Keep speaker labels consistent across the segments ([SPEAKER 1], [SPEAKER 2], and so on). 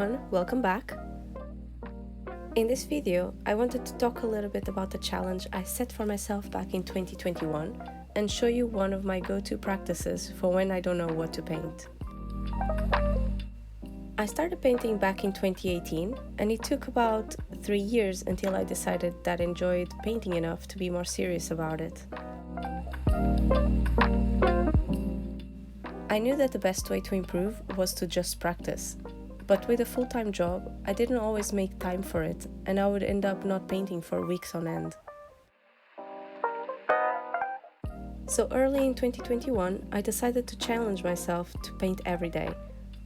[SPEAKER 1] everyone, welcome back. In this video, I wanted to talk a little bit about the challenge I set for myself back in 2021 and show you one of my go-to practices for when I don't know what to paint. I started painting back in 2018, and it took about 3 years until I decided that I enjoyed painting enough to be more serious about it. I knew that the best way to improve was to just practice, but with a full-time job, I didn't always make time for it, and I would end up not painting for weeks on end. So early in 2021, I decided to challenge myself to paint every day,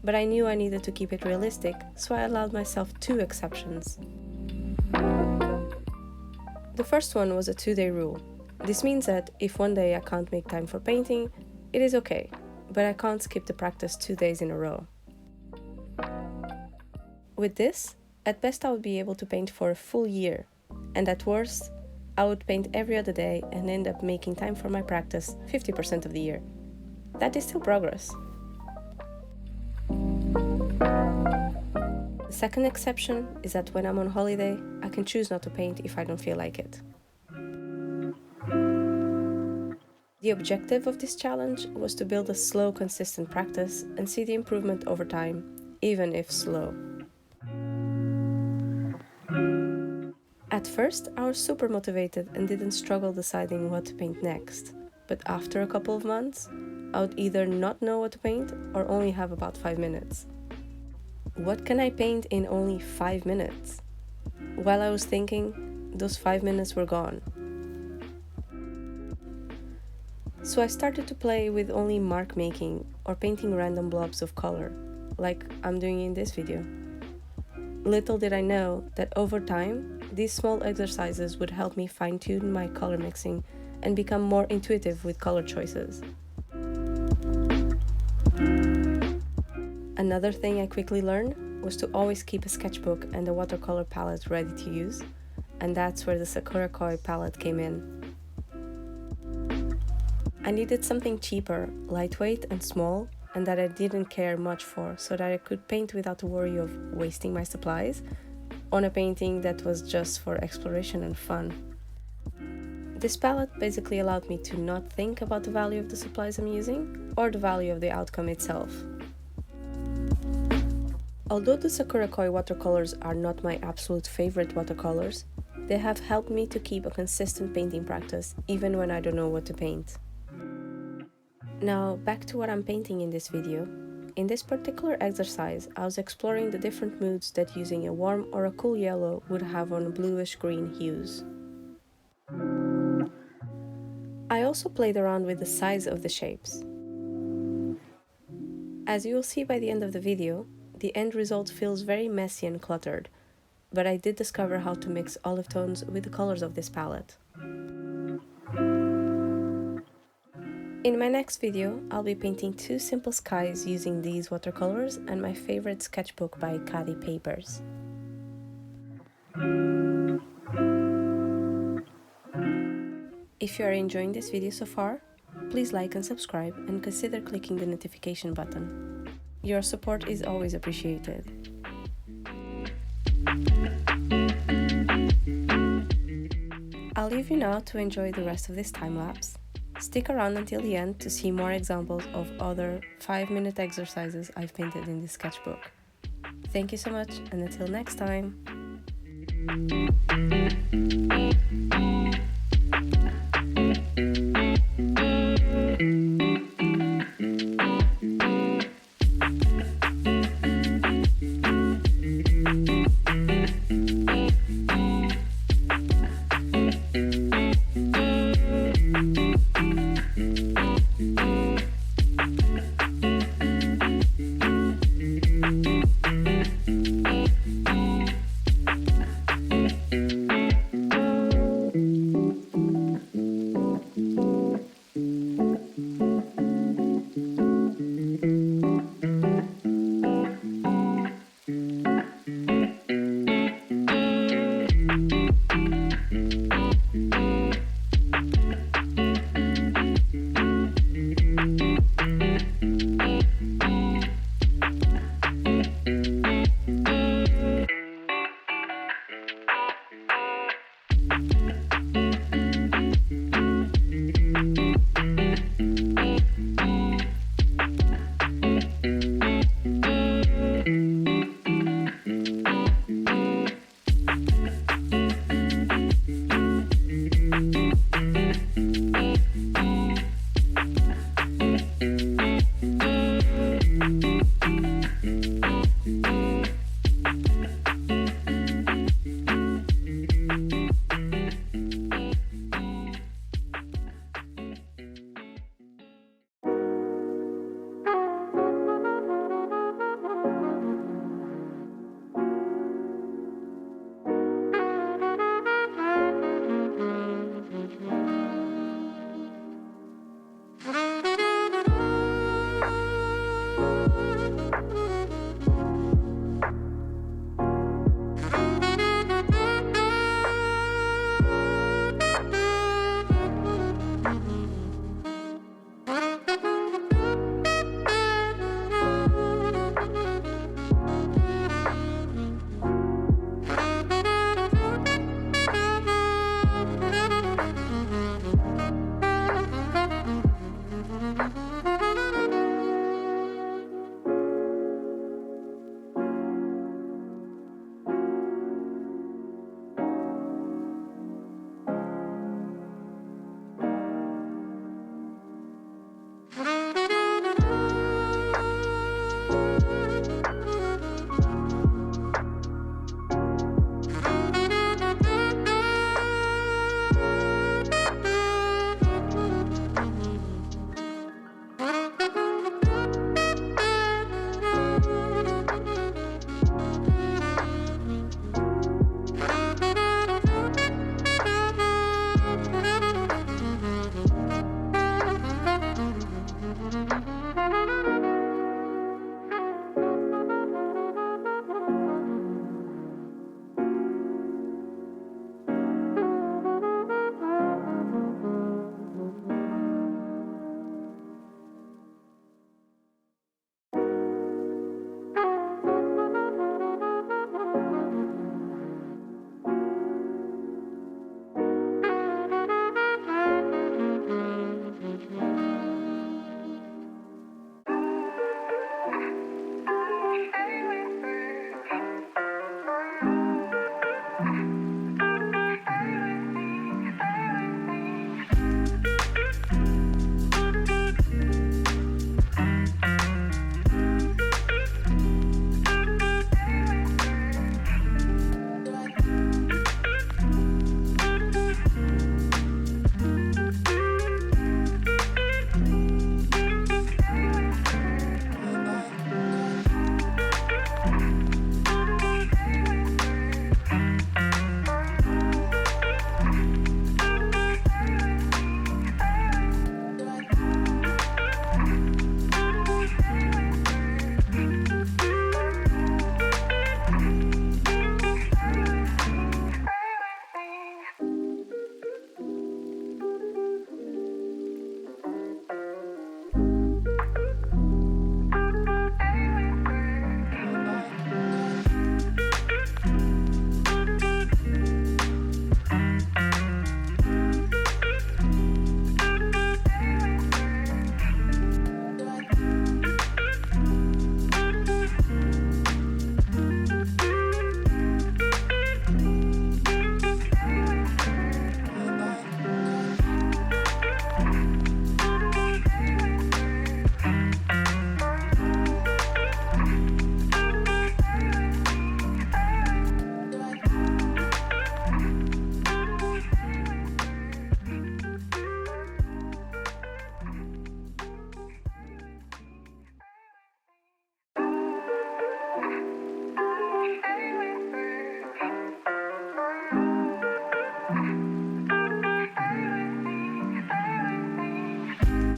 [SPEAKER 1] but I knew I needed to keep it realistic, so I allowed myself 2 exceptions. The first one was a 2-day rule. This means that if one day I can't make time for painting, it is okay, but I can't skip the practice 2 days in a row. With this, at best I would be able to paint for a full year, and at worst, I would paint every other day and end up making time for my practice 50% of the year. That is still progress. The second exception is that when I'm on holiday, I can choose not to paint if I don't feel like it. The objective of this challenge was to build a slow, consistent practice and see the improvement over time, even if slow. At first, I was super motivated and didn't struggle deciding what to paint next, but after a couple of months, I would either not know what to paint or only have about 5 minutes. What can I paint in only 5 minutes? While I was thinking, those 5 minutes were gone. So I started to play with only mark making or painting random blobs of color, like I'm doing in this video. Little did I know that over time, these small exercises would help me fine-tune my color mixing and become more intuitive with color choices. Another thing I quickly learned was to always keep a sketchbook and a watercolor palette ready to use, and that's where the Sakura Koi palette came in. I needed something cheaper, lightweight and small, and that I didn't care much for, so that I could paint without the worry of wasting my supplies on a painting that was just for exploration and fun. This palette basically allowed me to not think about the value of the supplies I'm using or the value of the outcome itself. Although the Sakura Koi watercolors are not my absolute favorite watercolors, they have helped me to keep a consistent painting practice even when I don't know what to paint. Now, back to what I'm painting in this video. In this particular exercise, I was exploring the different moods that using a warm or a cool yellow would have on bluish-green hues. I also played around with the size of the shapes. As you will see by the end of the video, the end result feels very messy and cluttered, but I did discover how to mix olive tones with the colors of this palette. In my next video, I'll be painting 2 simple skies using these watercolors and my favorite sketchbook by Kadi Papers. If you are enjoying this video so far, please like and subscribe and consider clicking the notification button. Your support is always appreciated. I'll leave you now to enjoy the rest of this time-lapse. Stick around until the end to see more examples of other 5-minute exercises I've painted in this sketchbook. Thank you so much, and until next time!